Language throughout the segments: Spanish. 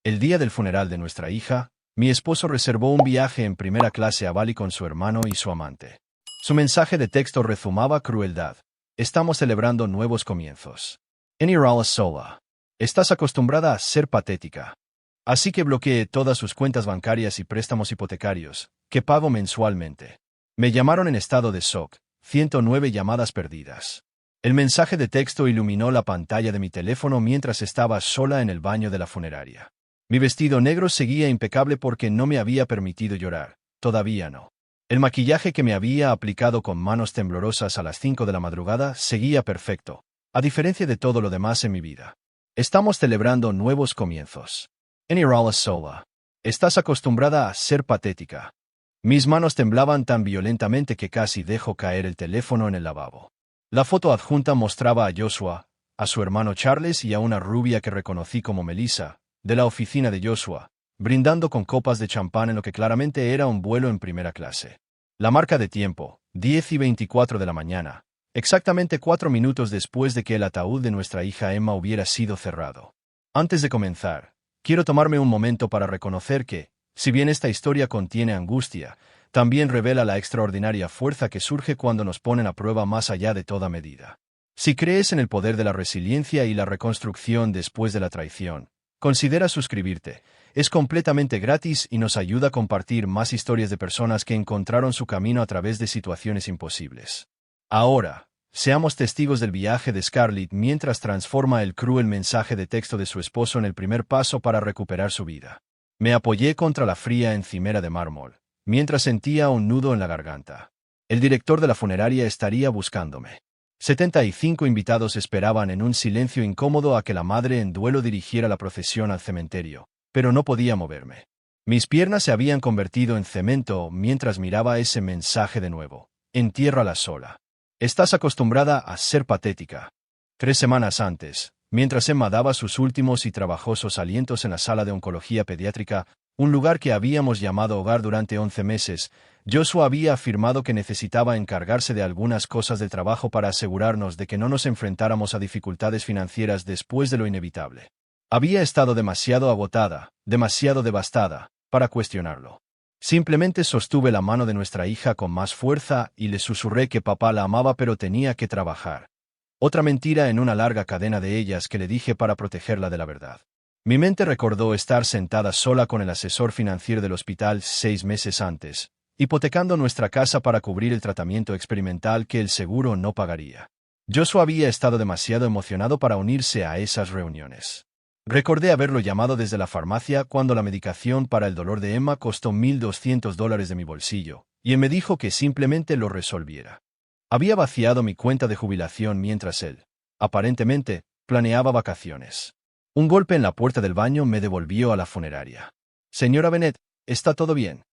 El día del funeral de nuestra hija, mi esposo reservó un viaje en primera clase a Bali con su hermano y su amante. Su mensaje de texto rezumaba crueldad. Estamos celebrando nuevos comienzos. Enirala sola. Estás acostumbrada a ser patética. Así que bloqueé todas sus cuentas bancarias y préstamos hipotecarios, que pago mensualmente. Me llamaron en estado de shock, 109 llamadas perdidas. El mensaje de texto iluminó la pantalla de mi teléfono mientras estaba sola en el baño de la funeraria. Mi vestido negro seguía impecable porque no me había permitido llorar, todavía no. El maquillaje que me había aplicado con manos temblorosas a las 5 de la madrugada seguía perfecto, a diferencia de todo lo demás en mi vida. Estamos celebrando nuevos comienzos. Enirala sola. Estás acostumbrada a ser patética. Mis manos temblaban tan violentamente que casi dejo caer el teléfono en el lavabo. La foto adjunta mostraba a Joshua, a su hermano Charles y a una rubia que reconocí como Melissa, de la oficina de Joshua, brindando con copas de champán en lo que claramente era un vuelo en primera clase. La marca de tiempo, 10:24 de la mañana, exactamente 4 minutos después de que el ataúd de nuestra hija Emma hubiera sido cerrado. Antes de comenzar, quiero tomarme un momento para reconocer que, si bien esta historia contiene angustia, también revela la extraordinaria fuerza que surge cuando nos ponen a prueba más allá de toda medida. Si crees en el poder de la resiliencia y la reconstrucción después de la traición, considera suscribirte. Es completamente gratis y nos ayuda a compartir más historias de personas que encontraron su camino a través de situaciones imposibles. Ahora, seamos testigos del viaje de Scarlett mientras transforma el cruel mensaje de texto de su esposo en el primer paso para recuperar su vida. Me apoyé contra la fría encimera de mármol, mientras sentía un nudo en la garganta. El director de la funeraria estaría buscándome. 75 invitados esperaban en un silencio incómodo a que la madre en duelo dirigiera la procesión al cementerio, pero no podía moverme. Mis piernas se habían convertido en cemento mientras miraba ese mensaje de nuevo. Entiérrala sola. Estás acostumbrada a ser patética. 3 semanas antes, mientras Emma daba sus últimos y trabajosos alientos en la sala de oncología pediátrica, un lugar que habíamos llamado hogar durante 11 meses, Joshua había afirmado que necesitaba encargarse de algunas cosas del trabajo para asegurarnos de que no nos enfrentáramos a dificultades financieras después de lo inevitable. Había estado demasiado agotada, demasiado devastada, para cuestionarlo. Simplemente sostuve la mano de nuestra hija con más fuerza y le susurré que papá la amaba pero tenía que trabajar. Otra mentira en una larga cadena de ellas que le dije para protegerla de la verdad. Mi mente recordó estar sentada sola con el asesor financiero del hospital 6 meses antes, hipotecando nuestra casa para cubrir el tratamiento experimental que el seguro no pagaría. Joshua había estado demasiado emocionado para unirse a esas reuniones. Recordé haberlo llamado desde la farmacia cuando la medicación para el dolor de Emma costó $1,200 de mi bolsillo, y él me dijo que simplemente lo resolviera. Había vaciado mi cuenta de jubilación mientras él, aparentemente, planeaba vacaciones. Un golpe en la puerta del baño me devolvió a la funeraria. Señora Bennett, ¿está todo bien?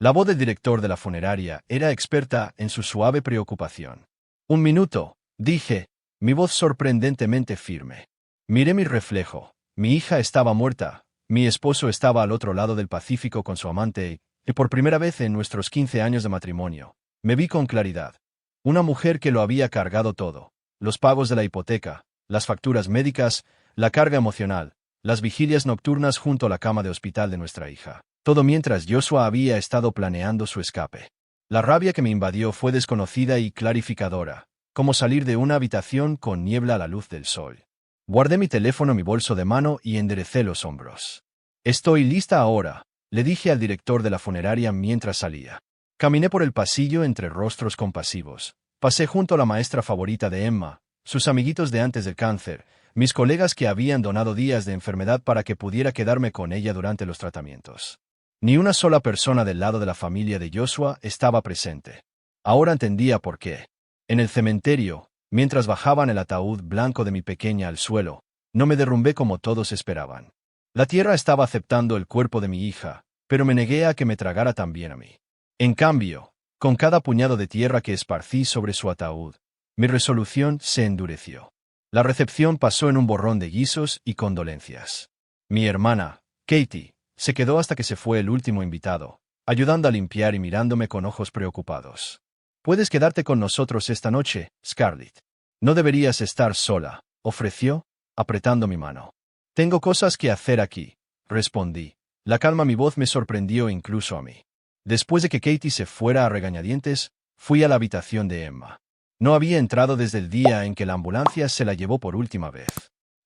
La voz del director de la funeraria era experta en su suave preocupación. Un minuto, dije, mi voz sorprendentemente firme. Miré mi reflejo. Mi hija estaba muerta, mi esposo estaba al otro lado del Pacífico con su amante, y por primera vez en nuestros 15 años de matrimonio, me vi con claridad. Una mujer que lo había cargado todo, los pagos de la hipoteca, las facturas médicas, la carga emocional, las vigilias nocturnas junto a la cama de hospital de nuestra hija. Todo mientras Joshua había estado planeando su escape. La rabia que me invadió fue desconocida y clarificadora, como salir de una habitación con niebla a la luz del sol. Guardé mi teléfono en mi bolso de mano y enderecé los hombros. Estoy lista ahora, le dije al director de la funeraria mientras salía. Caminé por el pasillo entre rostros compasivos. Pasé junto a la maestra favorita de Emma, sus amiguitos de antes del cáncer, mis colegas que habían donado días de enfermedad para que pudiera quedarme con ella durante los tratamientos. Ni una sola persona del lado de la familia de Joshua estaba presente. Ahora entendía por qué. En el cementerio, mientras bajaban el ataúd blanco de mi pequeña al suelo, no me derrumbé como todos esperaban. La tierra estaba aceptando el cuerpo de mi hija, pero me negué a que me tragara también a mí. En cambio, con cada puñado de tierra que esparcí sobre su ataúd, mi resolución se endureció. La recepción pasó en un borrón de guisos y condolencias. Mi hermana, Katie, se quedó hasta que se fue el último invitado, ayudando a limpiar y mirándome con ojos preocupados. «Puedes quedarte con nosotros esta noche, Scarlett. No deberías estar sola», ofreció, apretando mi mano. «Tengo cosas que hacer aquí», respondí. La calma de mi voz me sorprendió incluso a mí. Después de que Katie se fuera a regañadientes, fui a la habitación de Emma. No había entrado desde el día en que la ambulancia se la llevó por última vez.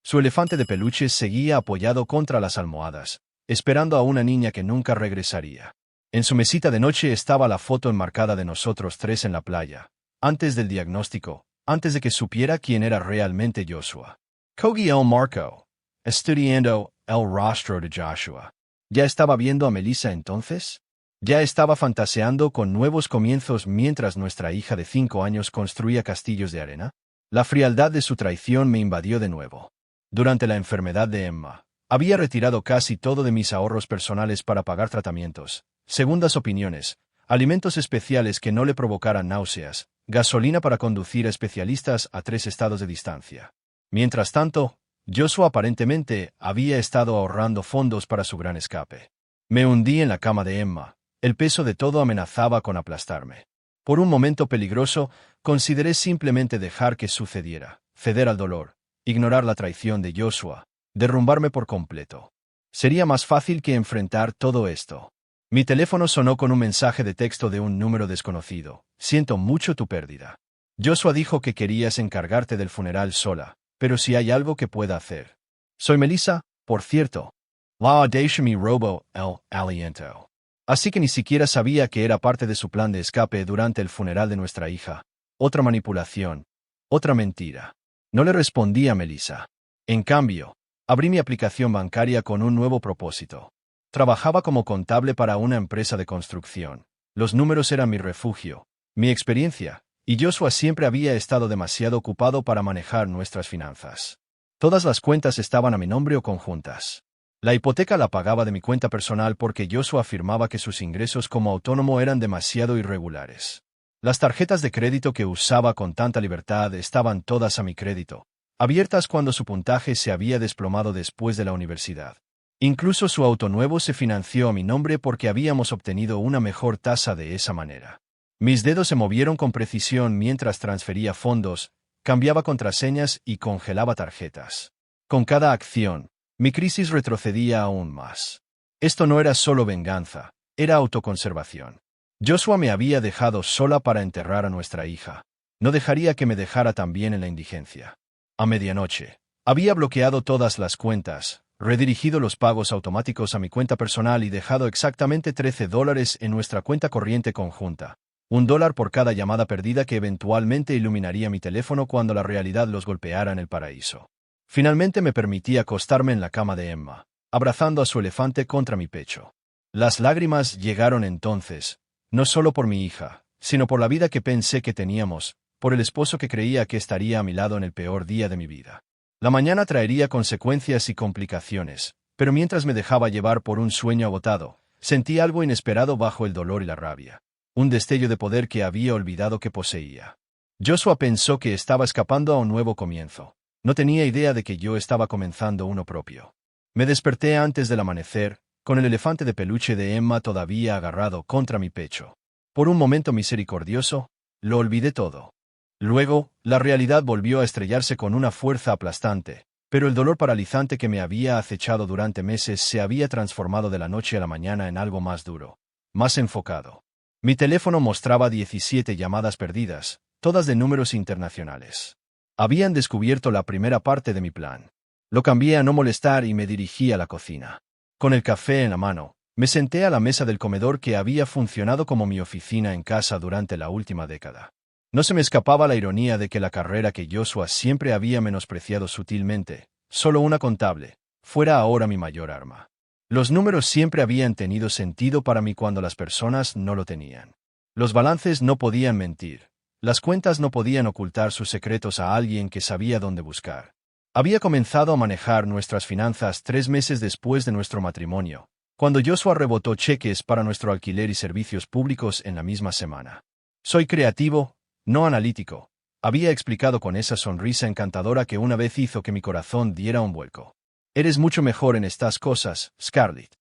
Su elefante de peluche seguía apoyado contra las almohadas, esperando a una niña que nunca regresaría. En su mesita de noche estaba la foto enmarcada de nosotros tres en la playa, antes del diagnóstico, antes de que supiera quién era realmente Joshua. Cogí el marco, estudiando el rostro de Joshua. ¿Ya estaba viendo a Melissa entonces? ¿Ya estaba fantaseando con nuevos comienzos mientras nuestra hija de 5 años construía castillos de arena? La frialdad de su traición me invadió de nuevo. Durante la enfermedad de Emma, había retirado casi todo de mis ahorros personales para pagar tratamientos, segundas opiniones, alimentos especiales que no le provocaran náuseas, gasolina para conducir a especialistas a 3 estados de distancia. Mientras tanto, Joshua aparentemente había estado ahorrando fondos para su gran escape. Me hundí en la cama de Emma. El peso de todo amenazaba con aplastarme. Por un momento peligroso, consideré simplemente dejar que sucediera, ceder al dolor, ignorar la traición de Joshua, derrumbarme por completo. Sería más fácil que enfrentar todo esto. Mi teléfono sonó con un mensaje de texto de un número desconocido. Siento mucho tu pérdida. Joshua dijo que querías encargarte del funeral sola, pero si hay algo que pueda hacer. Soy Melissa, por cierto. La audacia me robó el aliento. Así que ni siquiera sabía que era parte de su plan de escape durante el funeral de nuestra hija. Otra manipulación. Otra mentira. No le respondí a Melissa. En cambio, abrí mi aplicación bancaria con un nuevo propósito. Trabajaba como contable para una empresa de construcción. Los números eran mi refugio, mi experiencia, y Joshua siempre había estado demasiado ocupado para manejar nuestras finanzas. Todas las cuentas estaban a mi nombre o conjuntas. La hipoteca la pagaba de mi cuenta personal porque Joshua afirmaba que sus ingresos como autónomo eran demasiado irregulares. Las tarjetas de crédito que usaba con tanta libertad estaban todas a mi crédito, abiertas cuando su puntaje se había desplomado después de la universidad. Incluso su auto nuevo se financió a mi nombre porque habíamos obtenido una mejor tasa de esa manera. Mis dedos se movieron con precisión mientras transfería fondos, cambiaba contraseñas y congelaba tarjetas. Con cada acción, mi crisis retrocedía aún más. Esto no era solo venganza, era autoconservación. Joshua me había dejado sola para enterrar a nuestra hija. No dejaría que me dejara también en la indigencia. A medianoche, había bloqueado todas las cuentas, redirigido los pagos automáticos a mi cuenta personal y dejado exactamente $13 en nuestra cuenta corriente conjunta. $1 por cada llamada perdida que eventualmente iluminaría mi teléfono cuando la realidad los golpeara en el paraíso. Finalmente me permití acostarme en la cama de Emma, abrazando a su elefante contra mi pecho. Las lágrimas llegaron entonces, no solo por mi hija, sino por la vida que pensé que teníamos, por el esposo que creía que estaría a mi lado en el peor día de mi vida. La mañana traería consecuencias y complicaciones, pero mientras me dejaba llevar por un sueño agotado, sentí algo inesperado bajo el dolor y la rabia. Un destello de poder que había olvidado que poseía. Joshua pensó que estaba escapando a un nuevo comienzo. No tenía idea de que yo estaba comenzando uno propio. Me desperté antes del amanecer, con el elefante de peluche de Emma todavía agarrado contra mi pecho. Por un momento misericordioso, lo olvidé todo. Luego, la realidad volvió a estrellarse con una fuerza aplastante, pero el dolor paralizante que me había acechado durante meses se había transformado de la noche a la mañana en algo más duro, más enfocado. Mi teléfono mostraba 17 llamadas perdidas, todas de números internacionales. Habían descubierto la primera parte de mi plan. Lo cambié a no molestar y me dirigí a la cocina. Con el café en la mano, me senté a la mesa del comedor que había funcionado como mi oficina en casa durante la última década. No se me escapaba la ironía de que la carrera que Joshua siempre había menospreciado sutilmente, solo una contable, fuera ahora mi mayor arma. Los números siempre habían tenido sentido para mí cuando las personas no lo tenían. Los balances no podían mentir. Las cuentas no podían ocultar sus secretos a alguien que sabía dónde buscar. Había comenzado a manejar nuestras finanzas 3 meses después de nuestro matrimonio, cuando Joshua rebotó cheques para nuestro alquiler y servicios públicos en la misma semana. Soy creativo, no analítico, había explicado con esa sonrisa encantadora que una vez hizo que mi corazón diera un vuelco. Eres mucho mejor en estas cosas, Scarlett.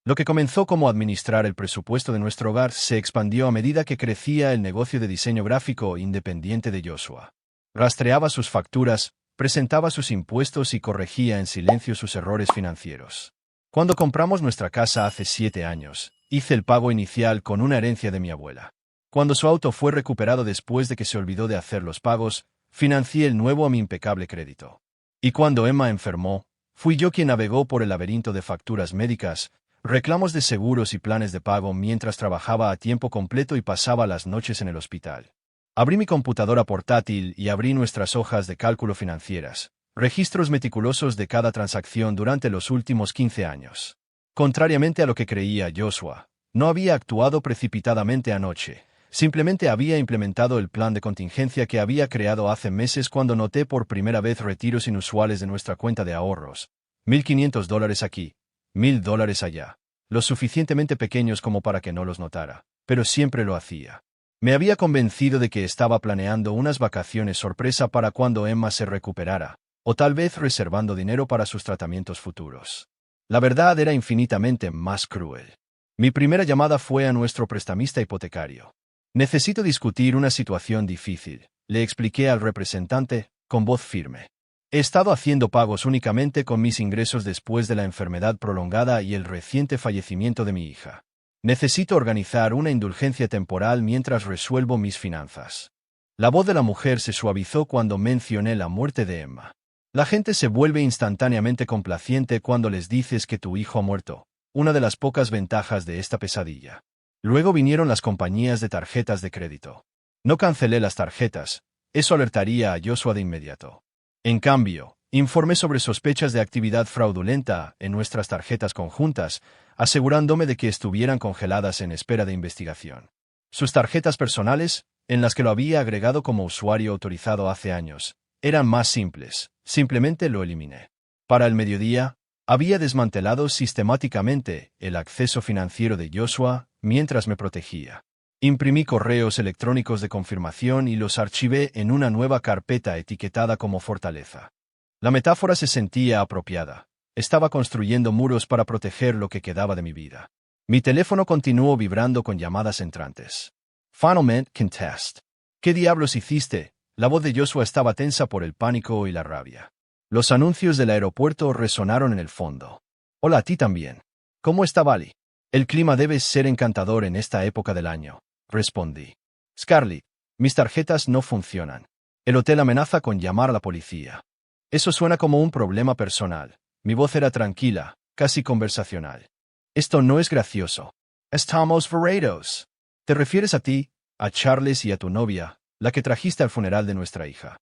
Lo que comenzó como administrar el presupuesto de nuestro hogar se expandió a medida que crecía el negocio de diseño gráfico independiente de Joshua. Rastreaba sus facturas, presentaba sus impuestos y corregía en silencio sus errores financieros. Cuando compramos nuestra casa hace 7 años, hice el pago inicial con una herencia de mi abuela. Cuando su auto fue recuperado después de que se olvidó de hacer los pagos, financié el nuevo a mi impecable crédito. Y cuando Emma enfermó, fui yo quien navegó por el laberinto de facturas médicas, reclamos de seguros y planes de pago mientras trabajaba a tiempo completo y pasaba las noches en el hospital. Abrí mi computadora portátil y abrí nuestras hojas de cálculo financieras, registros meticulosos de cada transacción durante los últimos 15 años. Contrariamente a lo que creía Joshua, no había actuado precipitadamente anoche. Simplemente había implementado el plan de contingencia que había creado hace meses cuando noté por primera vez retiros inusuales de nuestra cuenta de ahorros. $1,500 aquí, $1,000 allá. Lo suficientemente pequeños como para que no los notara, pero siempre lo hacía. Me había convencido de que estaba planeando unas vacaciones sorpresa para cuando Emma se recuperara, o tal vez reservando dinero para sus tratamientos futuros. La verdad era infinitamente más cruel. Mi primera llamada fue a nuestro prestamista hipotecario. Necesito discutir una situación difícil, le expliqué al representante, con voz firme. He estado haciendo pagos únicamente con mis ingresos después de la enfermedad prolongada y el reciente fallecimiento de mi hija. Necesito organizar una indulgencia temporal mientras resuelvo mis finanzas. La voz de la mujer se suavizó cuando mencioné la muerte de Emma. La gente se vuelve instantáneamente complaciente cuando les dices que tu hijo ha muerto, una de las pocas ventajas de esta pesadilla. Luego vinieron las compañías de tarjetas de crédito. No cancelé las tarjetas, eso alertaría a Joshua de inmediato. En cambio, informé sobre sospechas de actividad fraudulenta en nuestras tarjetas conjuntas, asegurándome de que estuvieran congeladas en espera de investigación. Sus tarjetas personales, en las que lo había agregado como usuario autorizado hace años, eran más simples, simplemente lo eliminé. Para el mediodía, había desmantelado sistemáticamente el acceso financiero de Joshua mientras me protegía. Imprimí correos electrónicos de confirmación y los archivé en una nueva carpeta etiquetada como Fortaleza. La metáfora se sentía apropiada. Estaba construyendo muros para proteger lo que quedaba de mi vida. Mi teléfono continuó vibrando con llamadas entrantes. Finalmente, contest. ¿Qué diablos hiciste? La voz de Joshua estaba tensa por el pánico y la rabia. Los anuncios del aeropuerto resonaron en el fondo. Hola a ti también. ¿Cómo está Bali? El clima debe ser encantador en esta época del año, respondí. Scarlett, mis tarjetas no funcionan. El hotel amenaza con llamar a la policía. Eso suena como un problema personal. Mi voz era tranquila, casi conversacional. Esto no es gracioso. Estamos varrados. ¿Te refieres a ti, a Charles y a tu novia, la que trajiste al funeral de nuestra hija?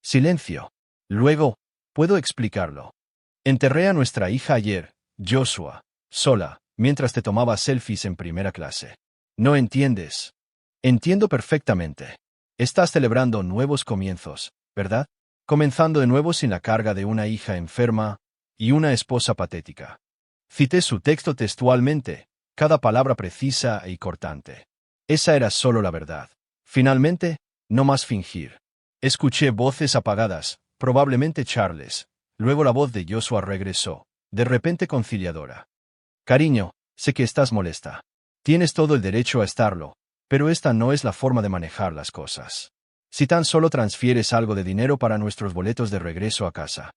Silencio. Luego, puedo explicarlo. Enterré a nuestra hija ayer, Joshua, sola, mientras te tomaba selfies en primera clase. ¿No entiendes? Entiendo perfectamente. Estás celebrando nuevos comienzos, ¿verdad? Comenzando de nuevo sin la carga de una hija enferma y una esposa patética. Cité su texto textualmente, cada palabra precisa y cortante. Esa era solo la verdad. Finalmente, no más fingir. Escuché voces apagadas, probablemente Charles. Luego la voz de Joshua regresó, de repente conciliadora. Cariño, sé que estás molesta. Tienes todo el derecho a estarlo, pero esta no es la forma de manejar las cosas. Si tan solo transfieres algo de dinero para nuestros boletos de regreso a casa.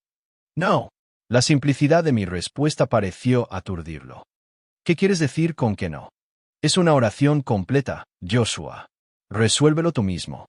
No. La simplicidad de mi respuesta pareció aturdirlo. ¿Qué quieres decir con que no? Es una oración completa, Joshua. Resuélvelo tú mismo.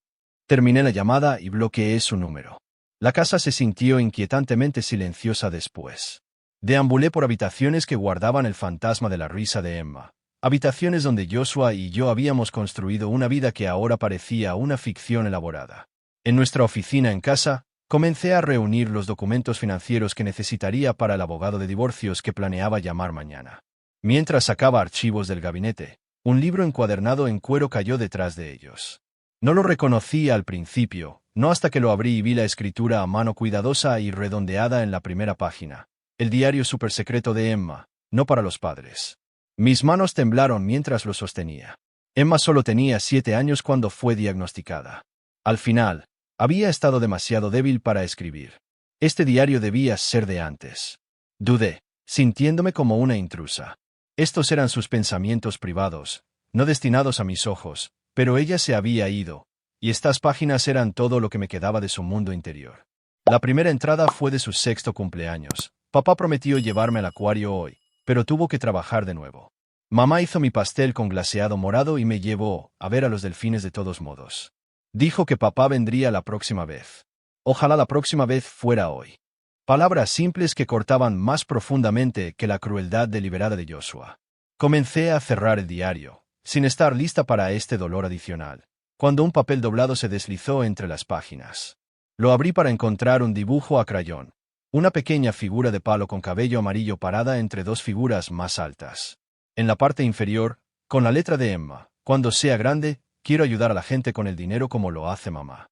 Terminé la llamada y bloqueé su número. La casa se sintió inquietantemente silenciosa después. Deambulé por habitaciones que guardaban el fantasma de la risa de Emma. Habitaciones donde Joshua y yo habíamos construido una vida que ahora parecía una ficción elaborada. En nuestra oficina en casa, comencé a reunir los documentos financieros que necesitaría para el abogado de divorcios que planeaba llamar mañana. Mientras sacaba archivos del gabinete, un libro encuadernado en cuero cayó detrás de ellos. No lo reconocí al principio, no hasta que lo abrí y vi la escritura a mano cuidadosa y redondeada en la primera página. El diario supersecreto de Emma, no para los padres. Mis manos temblaron mientras lo sostenía. Emma solo tenía 7 años cuando fue diagnosticada. Al final, había estado demasiado débil para escribir. Este diario debía ser de antes. Dudé, sintiéndome como una intrusa. Estos eran sus pensamientos privados, no destinados a mis ojos, pero ella se había ido, y estas páginas eran todo lo que me quedaba de su mundo interior. La primera entrada fue de su 6º cumpleaños. Papá prometió llevarme al acuario hoy, pero tuvo que trabajar de nuevo. Mamá hizo mi pastel con glaseado morado y me llevó a ver a los delfines de todos modos. Dijo que papá vendría la próxima vez. Ojalá la próxima vez fuera hoy. Palabras simples que cortaban más profundamente que la crueldad deliberada de Joshua. Comencé a cerrar el diario, sin estar lista para este dolor adicional, cuando un papel doblado se deslizó entre las páginas. Lo abrí para encontrar un dibujo a crayón. Una pequeña figura de palo con cabello amarillo parada entre dos figuras más altas. En la parte inferior, con la letra de Emma, cuando sea grande, quiero ayudar a la gente con el dinero como lo hace mamá.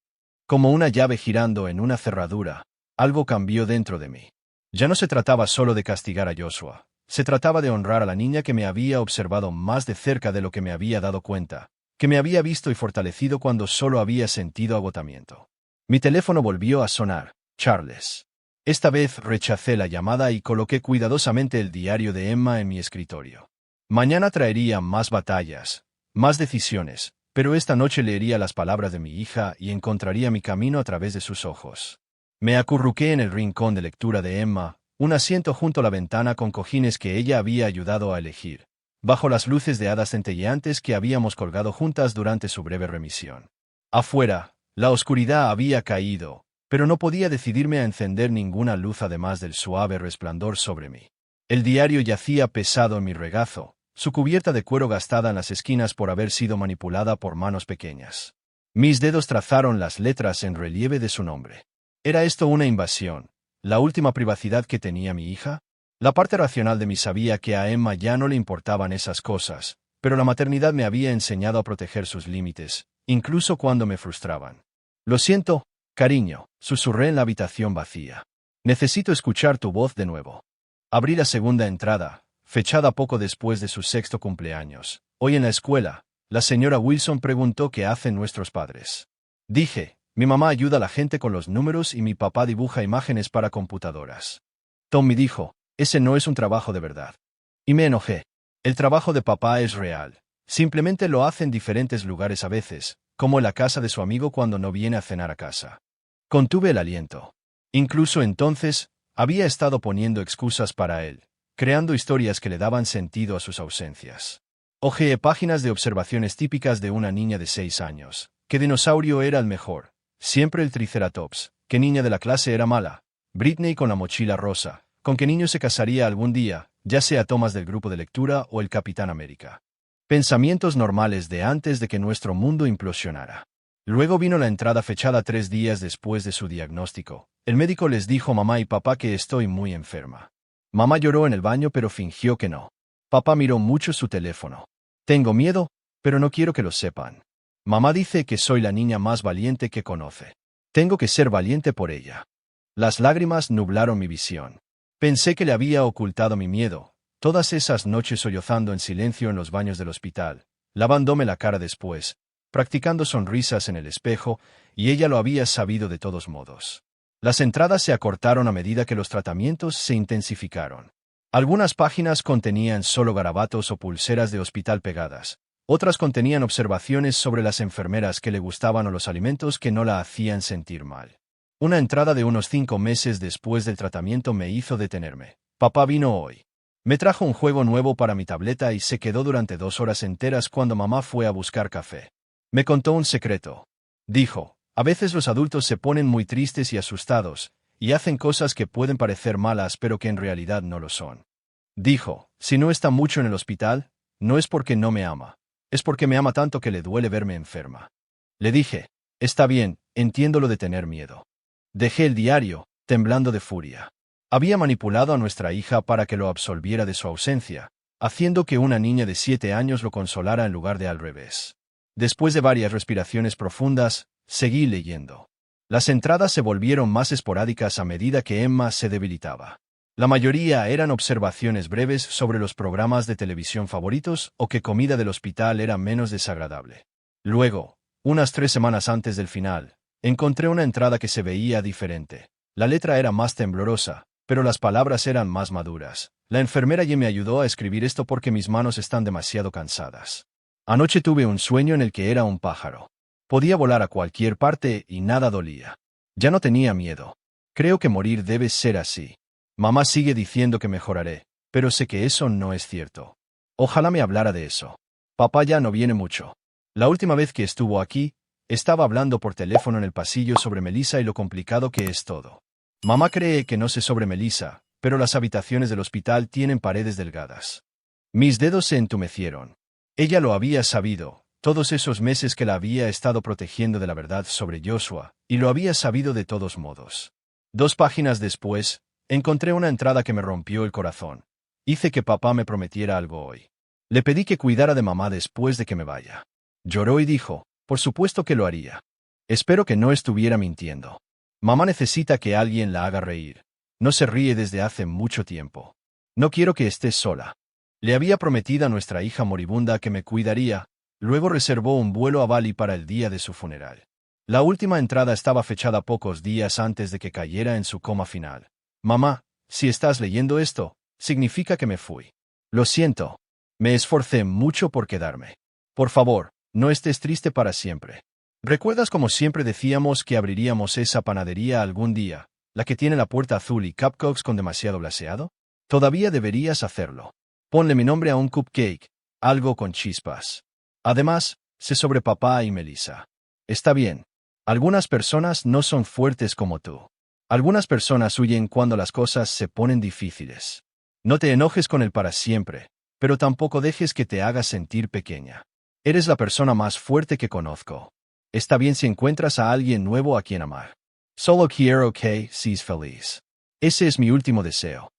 Como una llave girando en una cerradura, algo cambió dentro de mí. Ya no se trataba solo de castigar a Joshua, se trataba de honrar a la niña que me había observado más de cerca de lo que me había dado cuenta, que me había visto y fortalecido cuando solo había sentido agotamiento. Mi teléfono volvió a sonar. Charles. Esta vez rechacé la llamada y coloqué cuidadosamente el diario de Emma en mi escritorio. Mañana traería más batallas, más decisiones, pero esta noche leería las palabras de mi hija y encontraría mi camino a través de sus ojos. Me acurruqué en el rincón de lectura de Emma, un asiento junto a la ventana con cojines que ella había ayudado a elegir, bajo las luces de hadas centelleantes que habíamos colgado juntas durante su breve remisión. Afuera, la oscuridad había caído, pero no podía decidirme a encender ninguna luz además del suave resplandor sobre mí. El diario yacía pesado en mi regazo, su cubierta de cuero gastada en las esquinas por haber sido manipulada por manos pequeñas. Mis dedos trazaron las letras en relieve de su nombre. ¿Era esto una invasión? ¿La última privacidad que tenía mi hija? La parte racional de mí sabía que a Emma ya no le importaban esas cosas, pero la maternidad me había enseñado a proteger sus límites, incluso cuando me frustraban. Lo siento, cariño, susurré en la habitación vacía. Necesito escuchar tu voz de nuevo. Abrí la segunda entrada, fechada poco después de su 6º cumpleaños. Hoy en la escuela, la señora Wilson preguntó qué hacen nuestros padres. Dije, mi mamá ayuda a la gente con los números y mi papá dibuja imágenes para computadoras. Tommy dijo, ese no es un trabajo de verdad. Y me enojé. El trabajo de papá es real. Simplemente lo hace en diferentes lugares a veces, como en la casa de su amigo cuando no viene a cenar a casa. Contuve el aliento. Incluso entonces, había estado poniendo excusas para él, creando historias que le daban sentido a sus ausencias. Hojeé páginas de observaciones típicas de una niña de 6 años. ¿Qué dinosaurio era el mejor? Siempre el Triceratops. ¿Qué niña de la clase era mala? Britney con la mochila rosa. ¿Con qué niño se casaría algún día, ya sea Thomas del grupo de lectura o el Capitán América? Pensamientos normales de antes de que nuestro mundo implosionara. Luego vino la entrada fechada 3 días después de su diagnóstico. El médico les dijo a mamá y papá que estoy muy enferma. Mamá lloró en el baño pero fingió que no. Papá miró mucho su teléfono. Tengo miedo, pero no quiero que lo sepan. Mamá dice que soy la niña más valiente que conoce. Tengo que ser valiente por ella. Las lágrimas nublaron mi visión. Pensé que le había ocultado mi miedo, todas esas noches sollozando en silencio en los baños del hospital, lavándome la cara después, practicando sonrisas en el espejo, y ella lo había sabido de todos modos. Las entradas se acortaron a medida que los tratamientos se intensificaron. Algunas páginas contenían solo garabatos o pulseras de hospital pegadas, otras contenían observaciones sobre las enfermeras que le gustaban o los alimentos que no la hacían sentir mal. Una entrada de unos 5 meses después del tratamiento me hizo detenerme. Papá vino hoy. Me trajo un juego nuevo para mi tableta y se quedó durante 2 horas enteras cuando mamá fue a buscar café. Me contó un secreto. Dijo, a veces los adultos se ponen muy tristes y asustados, y hacen cosas que pueden parecer malas pero que en realidad no lo son. Dijo, si no está mucho en el hospital, no es porque no me ama, es porque me ama tanto que le duele verme enferma. Le dije, está bien, entiendo lo de tener miedo. Dejé el diario, temblando de furia. Había manipulado a nuestra hija para que lo absolviera de su ausencia, haciendo que una niña de 7 años lo consolara en lugar de al revés. Después de varias respiraciones profundas, seguí leyendo. Las entradas se volvieron más esporádicas a medida que Emma se debilitaba. La mayoría eran observaciones breves sobre los programas de televisión favoritos o que comida del hospital era menos desagradable. Luego, unas 3 semanas antes del final, encontré una entrada que se veía diferente. La letra era más temblorosa, pero las palabras eran más maduras. La enfermera ya me ayudó a escribir esto porque mis manos están demasiado cansadas. Anoche tuve un sueño en el que era un pájaro. Podía volar a cualquier parte y nada dolía. Ya no tenía miedo. Creo que morir debe ser así. Mamá sigue diciendo que mejoraré, pero sé que eso no es cierto. Ojalá me hablara de eso. Papá ya no viene mucho. La última vez que estuvo aquí, estaba hablando por teléfono en el pasillo sobre Melissa y lo complicado que es todo. Mamá cree que no sé sobre Melissa, pero las habitaciones del hospital tienen paredes delgadas. Mis dedos se entumecieron. Ella lo había sabido, todos esos meses que la había estado protegiendo de la verdad sobre Joshua, y lo había sabido de todos modos. 2 páginas después, encontré una entrada que me rompió el corazón. Hice que papá me prometiera algo hoy. Le pedí que cuidara de mamá después de que me vaya. Lloró y dijo, por supuesto que lo haría. Espero que no estuviera mintiendo. Mamá necesita que alguien la haga reír. No se ríe desde hace mucho tiempo. No quiero que estés sola. Le había prometido a nuestra hija moribunda que me cuidaría, luego reservó un vuelo a Bali para el día de su funeral. La última entrada estaba fechada pocos días antes de que cayera en su coma final. Mamá, si estás leyendo esto, significa que me fui. Lo siento. Me esforcé mucho por quedarme. Por favor, no estés triste para siempre. ¿Recuerdas como siempre decíamos que abriríamos esa panadería algún día, la que tiene la puerta azul y cupcakes con demasiado glaseado? Todavía deberías hacerlo. Ponle mi nombre a un cupcake, algo con chispas. Además, sé sobre papá y Melissa. Está bien. Algunas personas no son fuertes como tú. Algunas personas huyen cuando las cosas se ponen difíciles. No te enojes con él para siempre, pero tampoco dejes que te haga sentir pequeña. Eres la persona más fuerte que conozco. Está bien si encuentras a alguien nuevo a quien amar. Solo quiero que seas feliz. Ese es mi último deseo.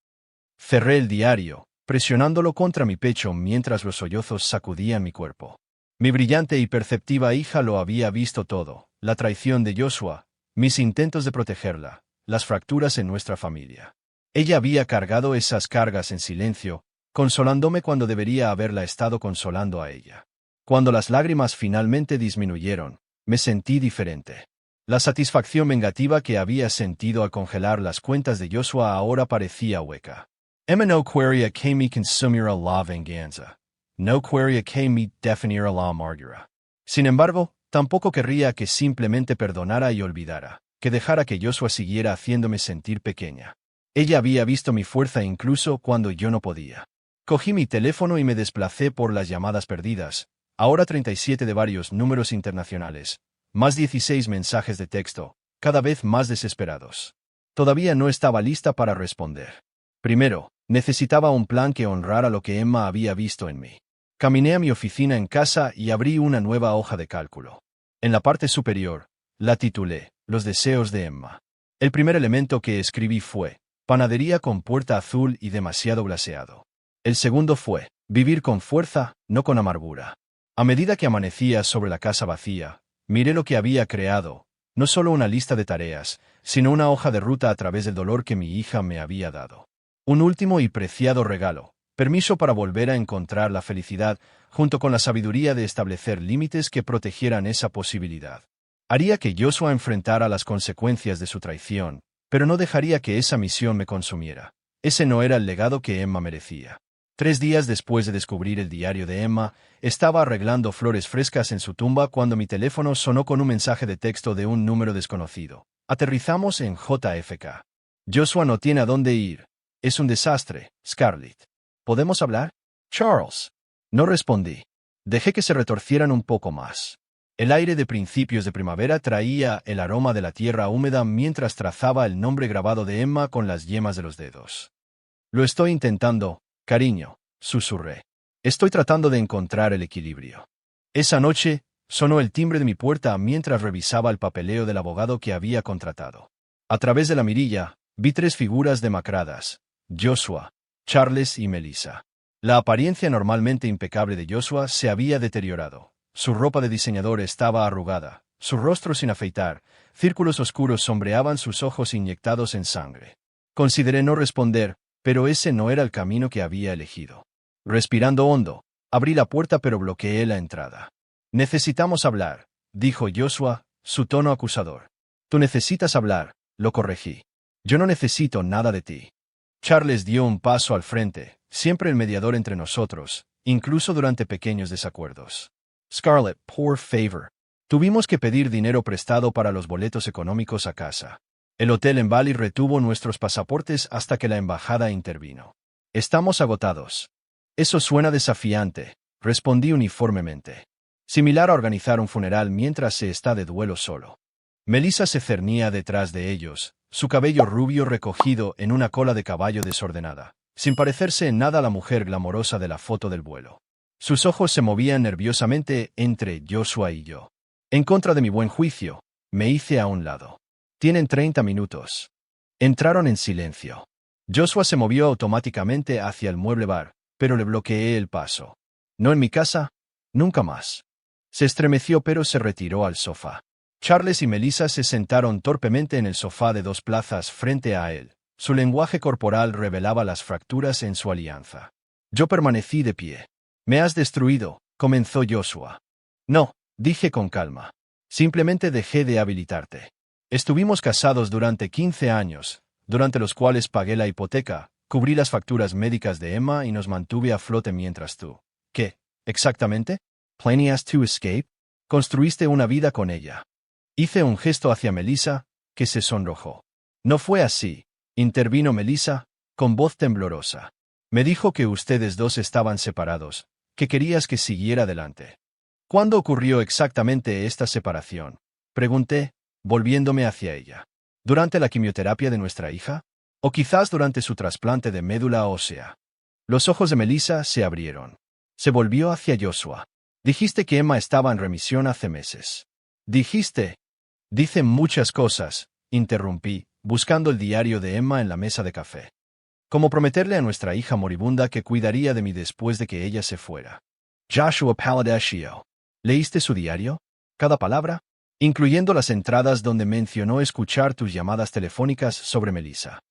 Cerré el diario, presionándolo contra mi pecho mientras los sollozos sacudían mi cuerpo. Mi brillante y perceptiva hija lo había visto todo, la traición de Joshua, mis intentos de protegerla, las fracturas en nuestra familia. Ella había cargado esas cargas en silencio, consolándome cuando debería haberla estado consolando a ella. Cuando las lágrimas finalmente disminuyeron, me sentí diferente. La satisfacción vengativa que había sentido al congelar las cuentas de Joshua ahora parecía hueca. No quería que me consumiera la venganza. No quería que me definiera la amargura. Sin embargo, tampoco querría que simplemente perdonara y olvidara, que dejara que Joshua siguiera haciéndome sentir pequeña. Ella había visto mi fuerza incluso cuando yo no podía. Cogí mi teléfono y me desplacé por las llamadas perdidas, ahora 37 de varios números internacionales, más 16 mensajes de texto, cada vez más desesperados. Todavía no estaba lista para responder. Primero, necesitaba un plan que honrara lo que Emma había visto en mí. Caminé a mi oficina en casa y abrí una nueva hoja de cálculo. En la parte superior, la titulé, Los deseos de Emma. El primer elemento que escribí fue, panadería con puerta azul y demasiado glaseado. El segundo fue, vivir con fuerza, no con amargura. A medida que amanecía sobre la casa vacía, miré lo que había creado, no solo una lista de tareas, sino una hoja de ruta a través del dolor que mi hija me había dado. Un último y preciado regalo, permiso para volver a encontrar la felicidad, junto con la sabiduría de establecer límites que protegieran esa posibilidad. Haría que Joshua enfrentara las consecuencias de su traición, pero no dejaría que esa misión me consumiera. Ese no era el legado que Emma merecía. 3 días después de descubrir el diario de Emma, estaba arreglando flores frescas en su tumba cuando mi teléfono sonó con un mensaje de texto de un número desconocido. Aterrizamos en JFK. Joshua no tiene a dónde ir. Es un desastre, Scarlett. ¿Podemos hablar? Charles. No respondí. Dejé que se retorcieran un poco más. El aire de principios de primavera traía el aroma de la tierra húmeda mientras trazaba el nombre grabado de Emma con las yemas de los dedos. Lo estoy intentando, cariño, susurré. Estoy tratando de encontrar el equilibrio. Esa noche, sonó el timbre de mi puerta mientras revisaba el papeleo del abogado que había contratado. A través de la mirilla, vi 3 figuras demacradas, Joshua, Charles y Melissa. La apariencia normalmente impecable de Joshua se había deteriorado. Su ropa de diseñador estaba arrugada, su rostro sin afeitar, círculos oscuros sombreaban sus ojos inyectados en sangre. Consideré no responder, pero ese no era el camino que había elegido. Respirando hondo, abrí la puerta pero bloqueé la entrada. Necesitamos hablar, dijo Joshua, su tono acusador. Tú necesitas hablar, lo corregí. Yo no necesito nada de ti. Charles dio un paso al frente, siempre el mediador entre nosotros, incluso durante pequeños desacuerdos. Scarlett, por favor. Tuvimos que pedir dinero prestado para los boletos económicos a casa. El hotel en Bali retuvo nuestros pasaportes hasta que la embajada intervino. Estamos agotados. Eso suena desafiante, respondí uniformemente. Similar a organizar un funeral mientras se está de duelo solo. Melissa se cernía detrás de ellos, su cabello rubio recogido en una cola de caballo desordenada, sin parecerse en nada a la mujer glamorosa de la foto del vuelo. Sus ojos se movían nerviosamente entre Joshua y yo. En contra de mi buen juicio, me hice a un lado. Tienen 30 minutos. Entraron en silencio. Joshua se movió automáticamente hacia el mueble bar, pero le bloqueé el paso. No en mi casa, nunca más. Se estremeció pero se retiró al sofá. Charles y Melissa se sentaron torpemente en el sofá de 2 plazas frente a él. Su lenguaje corporal revelaba las fracturas en su alianza. Yo permanecí de pie. «Me has destruido», comenzó Joshua. «No», dije con calma. «Simplemente dejé de habilitarte. Estuvimos casados durante 15 años, durante los cuales pagué la hipoteca, cubrí las facturas médicas de Emma y nos mantuve a flote mientras tú». «¿Qué? Exactamente? ¿Planeas to escape?» «Construiste una vida con ella». Hice un gesto hacia Melissa, que se sonrojó. «No fue así», intervino Melissa, con voz temblorosa. «Me dijo que ustedes dos estaban separados, que querías que siguiera adelante». «¿Cuándo ocurrió exactamente esta separación?», pregunté, volviéndome hacia ella. ¿Durante la quimioterapia de nuestra hija? ¿O quizás durante su trasplante de médula ósea? Los ojos de Melissa se abrieron. Se volvió hacia Joshua. «Dijiste que Emma estaba en remisión hace meses». «Dijiste». «Dicen muchas cosas», interrumpí, buscando el diario de Emma en la mesa de café. «Como prometerle a nuestra hija moribunda que cuidaría de mí después de que ella se fuera». Joshua Paladashio. ¿Leíste su diario? ¿Cada palabra? Incluyendo las entradas donde mencionó escuchar tus llamadas telefónicas sobre Melissa.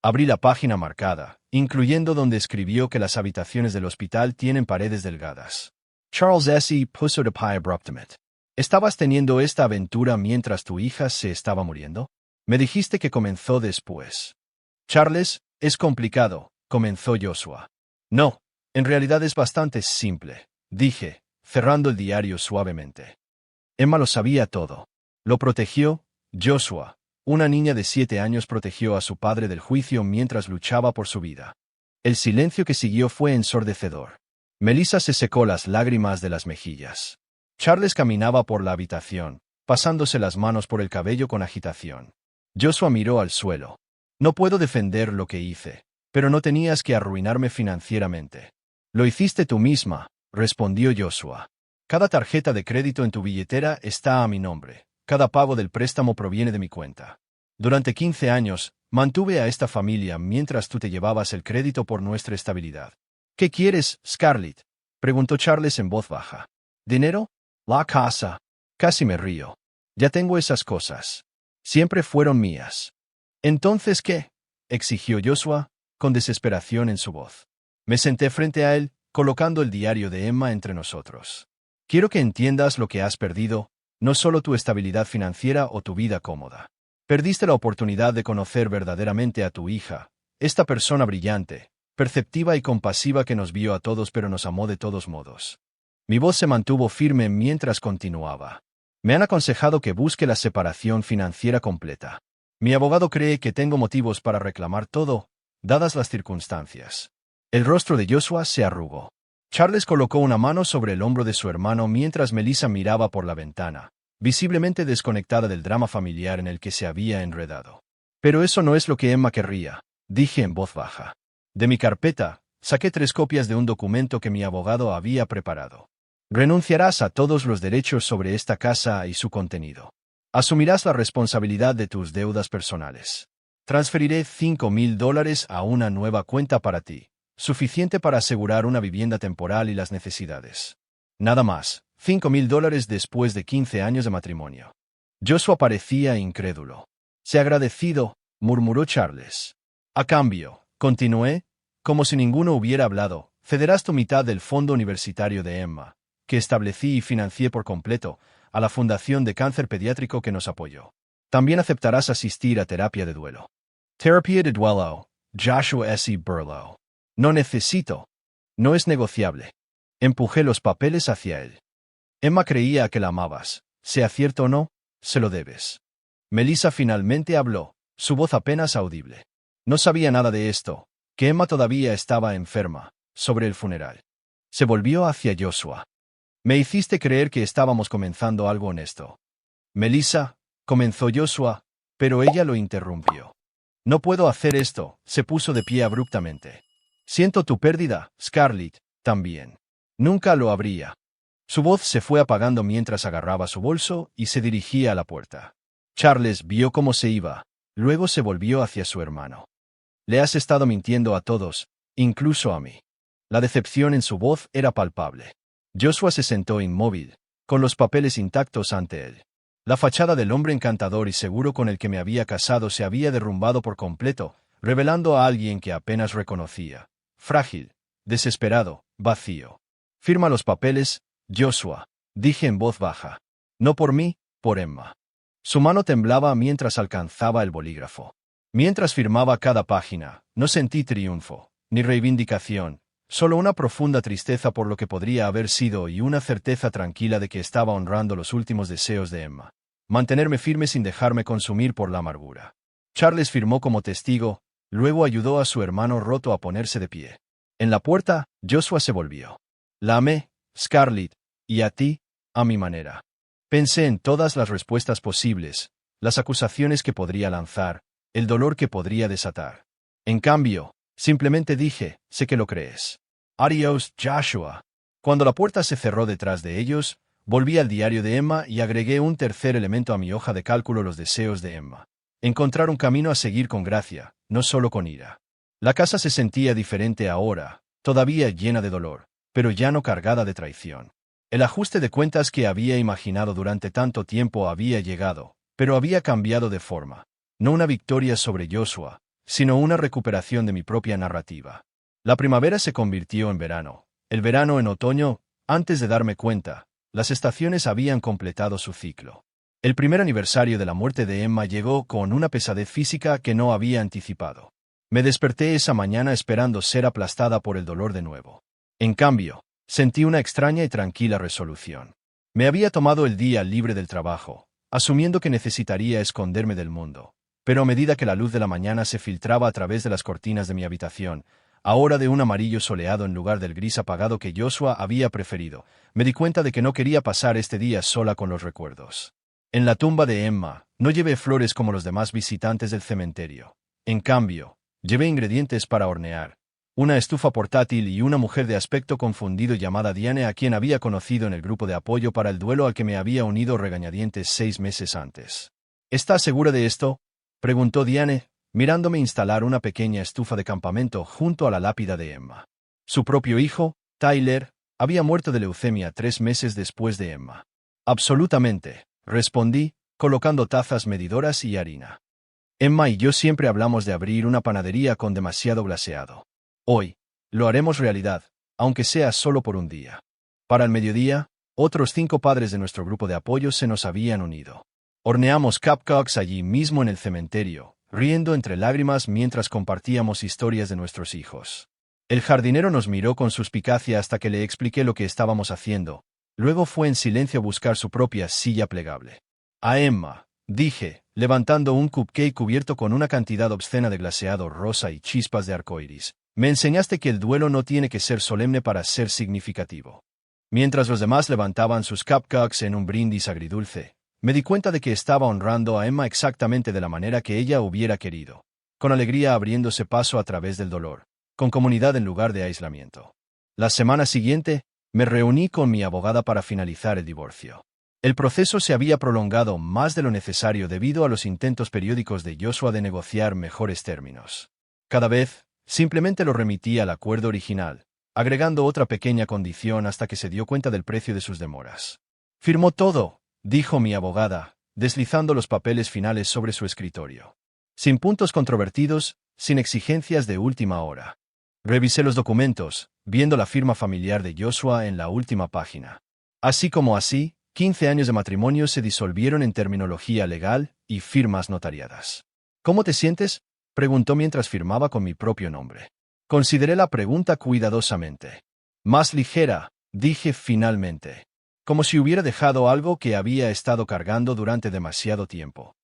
Abrí la página marcada, incluyendo donde escribió que las habitaciones del hospital tienen paredes delgadas. Charles S. puso de pie abruptamente. ¿Estabas teniendo esta aventura mientras tu hija se estaba muriendo? Me dijiste que comenzó después. Charles, es complicado, comenzó Joshua. No, en realidad es bastante simple, dije, cerrando el diario suavemente. Emma lo sabía todo. Lo protegió, Joshua. Una niña de 7 años protegió a su padre del juicio mientras luchaba por su vida. El silencio que siguió fue ensordecedor. Melissa se secó las lágrimas de las mejillas. Charles caminaba por la habitación, pasándose las manos por el cabello con agitación. Joshua miró al suelo. «No puedo defender lo que hice, pero no tenías que arruinarme financieramente». «Lo hiciste tú misma», respondió Joshua. «Cada tarjeta de crédito en tu billetera está a mi nombre. Cada pago del préstamo proviene de mi cuenta. Durante 15 años, mantuve a esta familia mientras tú te llevabas el crédito por nuestra estabilidad». «¿Qué quieres, Scarlett?», preguntó Charles en voz baja. «¿Dinero? La casa». Casi me río. «Ya tengo esas cosas. Siempre fueron mías». «¿Entonces qué?», exigió Joshua, con desesperación en su voz. Me senté frente a él, colocando el diario de Emma entre nosotros. «Quiero que entiendas lo que has perdido, no solo tu estabilidad financiera o tu vida cómoda. Perdiste la oportunidad de conocer verdaderamente a tu hija, esta persona brillante, perceptiva y compasiva que nos vio a todos pero nos amó de todos modos». Mi voz se mantuvo firme mientras continuaba. «Me han aconsejado que busque la separación financiera completa. Mi abogado cree que tengo motivos para reclamar todo, dadas las circunstancias». El rostro de Joshua se arrugó. Charles colocó una mano sobre el hombro de su hermano mientras Melissa miraba por la ventana, visiblemente desconectada del drama familiar en el que se había enredado. «Pero eso no es lo que Emma querría», dije en voz baja. De mi carpeta, saqué 3 copias de un documento que mi abogado había preparado. «Renunciarás a todos los derechos sobre esta casa y su contenido. Asumirás la responsabilidad de tus deudas personales. Transferiré $5,000 a una nueva cuenta para ti, suficiente para asegurar una vivienda temporal y las necesidades. Nada más, $5,000 después de 15 años de matrimonio». Joshua parecía incrédulo. «Sé agradecido», murmuró Charles. «A cambio», continué, como si ninguno hubiera hablado, «cederás tu mitad del fondo universitario de Emma, que establecí y financié por completo, a la Fundación de Cáncer Pediátrico que nos apoyó. También aceptarás asistir a terapia de duelo». «Terapia de duelo», Joshua S. Burlow. «No necesito. No es negociable». Empujé los papeles hacia él. «Emma creía que la amabas. Sea cierto o no, se lo debes». Melissa finalmente habló, su voz apenas audible. «No sabía nada de esto», que Emma todavía estaba enferma, sobre el funeral. Se volvió hacia Joshua. Me hiciste creer que estábamos comenzando algo honesto. Melissa, comenzó Joshua, pero ella lo interrumpió. No puedo hacer esto, se puso de pie abruptamente. Siento tu pérdida, Scarlett, también. Nunca lo habría. Su voz se fue apagando mientras agarraba su bolso y se dirigía a la puerta. Charles vio cómo se iba, luego se volvió hacia su hermano. Le has estado mintiendo a todos, incluso a mí. La decepción en su voz era palpable. Joshua se sentó inmóvil, con los papeles intactos ante él. La fachada del hombre encantador y seguro con el que me había casado se había derrumbado por completo, revelando a alguien que apenas reconocía. Frágil, desesperado, vacío. Firma los papeles, Joshua, dije en voz baja. No por mí, por Emma. Su mano temblaba mientras alcanzaba el bolígrafo. Mientras firmaba cada página, no sentí triunfo, ni reivindicación, solo una profunda tristeza por lo que podría haber sido y una certeza tranquila de que estaba honrando los últimos deseos de Emma. Mantenerme firme sin dejarme consumir por la amargura. Charles firmó como testigo, luego ayudó a su hermano roto a ponerse de pie. En la puerta, Joshua se volvió. La amé, Scarlett, y a ti, a mi manera. Pensé en todas las respuestas posibles, las acusaciones que podría lanzar, el dolor que podría desatar. En cambio, simplemente dije, sé que lo crees. Adiós, Joshua. Cuando la puerta se cerró detrás de ellos, volví al diario de Emma y agregué un tercer elemento a mi hoja de cálculo: los deseos de Emma. Encontrar un camino a seguir con gracia, no solo con ira. La casa se sentía diferente ahora, todavía llena de dolor, pero ya no cargada de traición. El ajuste de cuentas que había imaginado durante tanto tiempo había llegado, pero había cambiado de forma. No una victoria sobre Joshua, sino una recuperación de mi propia narrativa. La primavera se convirtió en verano, el verano en otoño. Antes de darme cuenta, las estaciones habían completado su ciclo. El primer aniversario de la muerte de Emma llegó con una pesadez física que no había anticipado. Me desperté esa mañana esperando ser aplastada por el dolor de nuevo. En cambio, sentí una extraña y tranquila resolución. Me había tomado el día libre del trabajo, asumiendo que necesitaría esconderme del mundo. Pero a medida que la luz de la mañana se filtraba a través de las cortinas de mi habitación, ahora de un amarillo soleado en lugar del gris apagado que Joshua había preferido, me di cuenta de que no quería pasar este día sola con los recuerdos. En la tumba de Emma, no llevé flores como los demás visitantes del cementerio. En cambio, llevé ingredientes para hornear, una estufa portátil y una mujer de aspecto confundido llamada Diane, a quien había conocido en el grupo de apoyo para el duelo al que me había unido regañadientes 6 meses antes. ¿Estás segura de esto?, preguntó Diane, mirándome instalar una pequeña estufa de campamento junto a la lápida de Emma. Su propio hijo, Tyler, había muerto de leucemia 3 meses después de Emma. Absolutamente, respondí, colocando tazas medidoras y harina. Emma y yo siempre hablamos de abrir una panadería con demasiado glaseado. Hoy, lo haremos realidad, aunque sea solo por un día. Para el mediodía, otros 5 padres de nuestro grupo de apoyo se nos habían unido. Horneamos cupcakes allí mismo en el cementerio, riendo entre lágrimas mientras compartíamos historias de nuestros hijos. El jardinero nos miró con suspicacia hasta que le expliqué lo que estábamos haciendo. Luego fue en silencio a buscar su propia silla plegable. A Emma, dije, levantando un cupcake cubierto con una cantidad obscena de glaseado rosa y chispas de arcoíris, me enseñaste que el duelo no tiene que ser solemne para ser significativo. Mientras los demás levantaban sus cupcakes en un brindis agridulce, me di cuenta de que estaba honrando a Emma exactamente de la manera que ella hubiera querido, con alegría abriéndose paso a través del dolor, con comunidad en lugar de aislamiento. La semana siguiente, me reuní con mi abogada para finalizar el divorcio. El proceso se había prolongado más de lo necesario debido a los intentos periódicos de Joshua de negociar mejores términos. Cada vez, simplemente lo remití al acuerdo original, agregando otra pequeña condición hasta que se dio cuenta del precio de sus demoras. Firmó todo, dijo mi abogada, deslizando los papeles finales sobre su escritorio. Sin puntos controvertidos, sin exigencias de última hora. Revisé los documentos, viendo la firma familiar de Joshua en la última página. Así como así, 15 años de matrimonio se disolvieron en terminología legal y firmas notariadas. ¿Cómo te sientes?, preguntó mientras firmaba con mi propio nombre. Consideré la pregunta cuidadosamente. Más ligera, dije finalmente. Como si hubiera dejado algo que había estado cargando durante demasiado tiempo.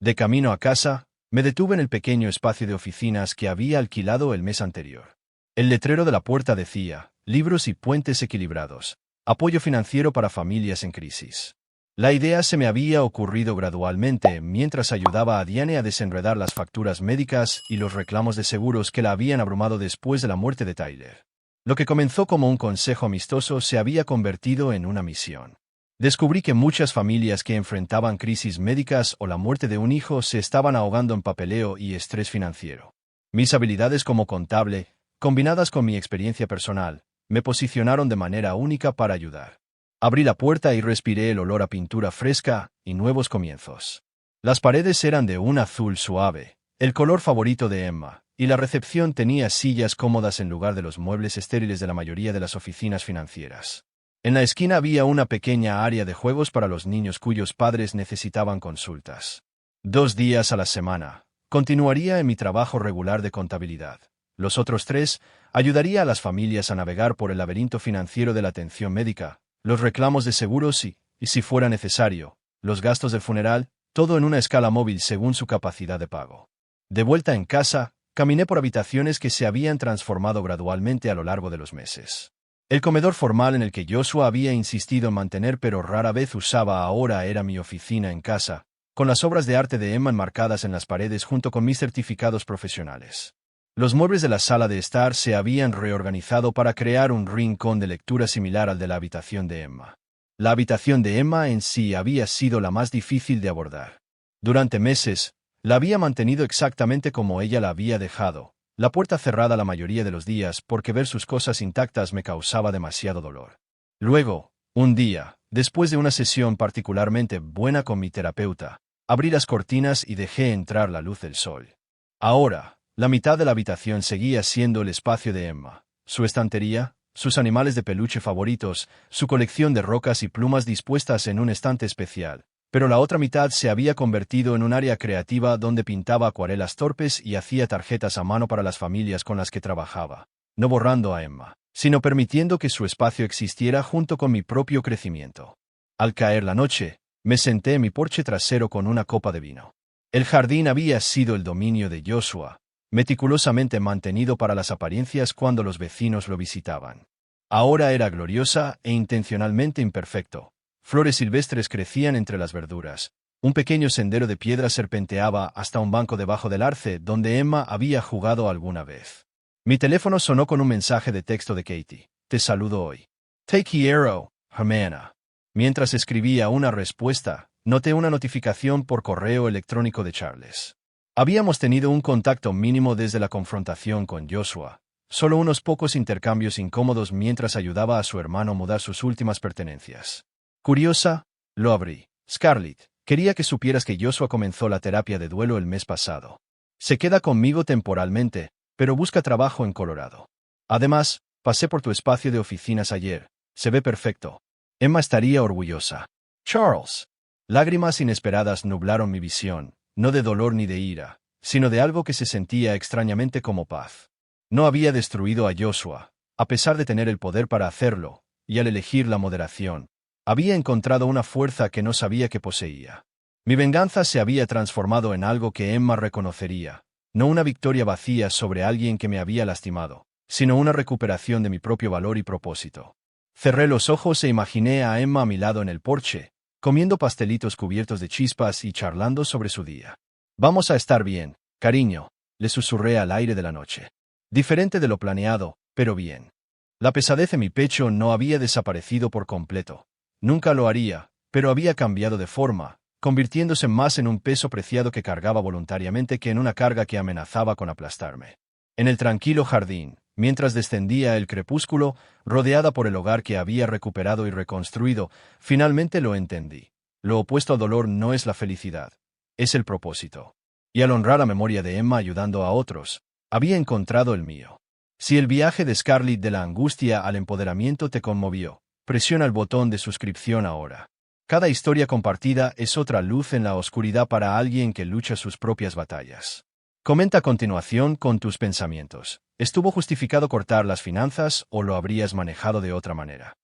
De camino a casa, Me detuve en el pequeño espacio de oficinas que había alquilado el mes anterior. El letrero de la puerta decía, libros y puentes equilibrados, apoyo financiero para familias en crisis. La idea se me había ocurrido gradualmente mientras ayudaba a Diane a desenredar las facturas médicas y los reclamos de seguros que la habían abrumado después de la muerte de Tyler. Lo que comenzó como un consejo amistoso se había convertido en una misión. Descubrí que muchas familias que enfrentaban crisis médicas o la muerte de un hijo se estaban ahogando en papeleo y estrés financiero. Mis habilidades como contable, combinadas con mi experiencia personal, me posicionaron de manera única para ayudar. Abrí la puerta y respiré el olor a pintura fresca y nuevos comienzos. Las paredes eran de un azul suave, el color favorito de Emma, y la recepción tenía sillas cómodas en lugar de los muebles estériles de la mayoría de las oficinas financieras. En la esquina había una pequeña área de juegos para los niños cuyos padres necesitaban consultas. 2 días a la semana. Continuaría en mi trabajo regular de contabilidad. Los otros 3, ayudaría a las familias a navegar por el laberinto financiero de la atención médica, los reclamos de seguros y si fuera necesario, los gastos del funeral, todo en una escala móvil según su capacidad de pago. De vuelta en casa, caminé por habitaciones que se habían transformado gradualmente a lo largo de los meses. El comedor formal en el que Joshua había insistido en mantener pero rara vez usaba ahora era mi oficina en casa, con las obras de arte de Emma enmarcadas en las paredes junto con mis certificados profesionales. Los muebles de la sala de estar se habían reorganizado para crear un rincón de lectura similar al de la habitación de Emma. La habitación de Emma en sí había sido la más difícil de abordar. Durante meses, la había mantenido exactamente como ella la había dejado, la puerta cerrada la mayoría de los días porque ver sus cosas intactas me causaba demasiado dolor. Luego, un día, después de una sesión particularmente buena con mi terapeuta, abrí las cortinas y dejé entrar la luz del sol. Ahora, la mitad de la habitación seguía siendo el espacio de Emma, su estantería, sus animales de peluche favoritos, su colección de rocas y plumas dispuestas en un estante especial, pero la otra mitad se había convertido en un área creativa donde pintaba acuarelas torpes y hacía tarjetas a mano para las familias con las que trabajaba, no borrando a Emma, sino permitiendo que su espacio existiera junto con mi propio crecimiento. Al caer la noche, me senté en mi porche trasero con una copa de vino. El jardín había sido el dominio de Joshua, meticulosamente mantenido para las apariencias cuando los vecinos lo visitaban. Ahora era gloriosa e intencionalmente imperfecto. Flores silvestres crecían entre las verduras. Un pequeño sendero de piedra serpenteaba hasta un banco debajo del arce donde Emma había jugado alguna vez. Mi teléfono sonó con un mensaje de texto de Katie. Te saludo hoy. Te quiero, hermana. Mientras escribía una respuesta, noté una notificación por correo electrónico de Charles. Habíamos tenido un contacto mínimo desde la confrontación con Joshua, solo unos pocos intercambios incómodos mientras ayudaba a su hermano a mudar sus últimas pertenencias. Curiosa, lo abrí. Scarlett, quería que supieras que Joshua comenzó la terapia de duelo el mes pasado. Se queda conmigo temporalmente, pero busca trabajo en Colorado. Además, pasé por tu espacio de oficinas ayer. Se ve perfecto. Emma estaría orgullosa. Charles. Lágrimas inesperadas nublaron mi visión. No de dolor ni de ira, sino de algo que se sentía extrañamente como paz. No había destruido a Joshua, a pesar de tener el poder para hacerlo, y al elegir la moderación, había encontrado una fuerza que no sabía que poseía. Mi venganza se había transformado en algo que Emma reconocería, no una victoria vacía sobre alguien que me había lastimado, sino una recuperación de mi propio valor y propósito. Cerré los ojos e imaginé a Emma a mi lado en el porche, comiendo pastelitos cubiertos de chispas y charlando sobre su día. Vamos a estar bien, cariño, le susurré al aire de la noche. Diferente de lo planeado, pero bien. La pesadez en mi pecho no había desaparecido por completo. Nunca lo haría, pero había cambiado de forma, convirtiéndose más en un peso preciado que cargaba voluntariamente que en una carga que amenazaba con aplastarme. En el tranquilo jardín, mientras descendía el crepúsculo, rodeada por el hogar que había recuperado y reconstruido, finalmente lo entendí. Lo opuesto al dolor no es la felicidad, es el propósito. Y al honrar la memoria de Emma ayudando a otros, había encontrado el mío. Si el viaje de Scarlett de la angustia al empoderamiento te conmovió, presiona el botón de suscripción ahora. Cada historia compartida es otra luz en la oscuridad para alguien que lucha sus propias batallas. Comenta a continuación con tus pensamientos. ¿Estuvo justificado cortar las finanzas o lo habrías manejado de otra manera?